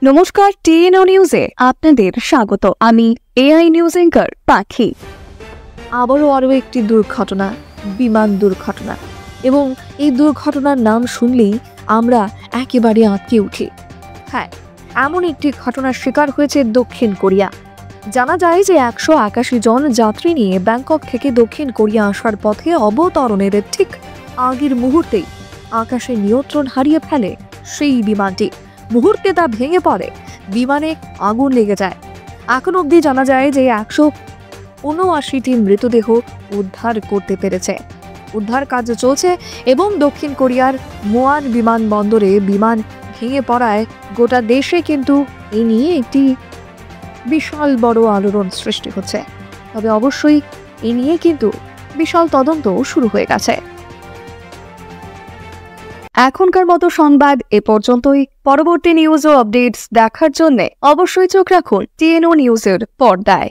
নমস্কার, টিএনও নিউজে আপনাদের স্বাগত। আমি এআই নিউজ অ্যাঙ্কার পাখি। আরও একটি দুর্ঘটনা, বিমান দুর্ঘটনা, এবং এই দুর্ঘটনার নাম শুনলেই আমরা একেবারে আঁতকে উঠি। হ্যাঁ, এমন একটি ঘটনার শিকার হয়েছে দক্ষিণ কোরিয়া। জানা যায় যে 181 জন যাত্রী নিয়ে ব্যাংকক থেকে দক্ষিণ কোরিয়া আসার পথে অবতরণের ঠিক আগের মুহূর্তেই আকাশে নিয়ন্ত্রণ হারিয়ে ফেলে সেই বিমানটি। মুহূর্তে তা ভেঙে পড়ে, বিমানে আগুন লেগে যায়। এখন অবধি জানা যায় যে 179টি মৃতদেহ উদ্ধার করতে পেরেছে। উদ্ধার কাজ চলছে এবং দক্ষিণ কোরিয়ার মোয়ান বিমানবন্দরে বিমান ভেঙে পড়ায় গোটা দেশে কিন্তু এ নিয়ে একটি বিশাল বড় আলোড়ন সৃষ্টি হচ্ছে। তবে অবশ্যই এ নিয়ে কিন্তু বিশাল তদন্ত শুরু হয়ে গেছে। এখনকার মতো সংবাদ এ পর্যন্তই। পরবর্তী নিউজ ও আপডেটস দেখার জন্য অবশ্যই চোখ রাখুন টিএনও নিউজের পর্দায়।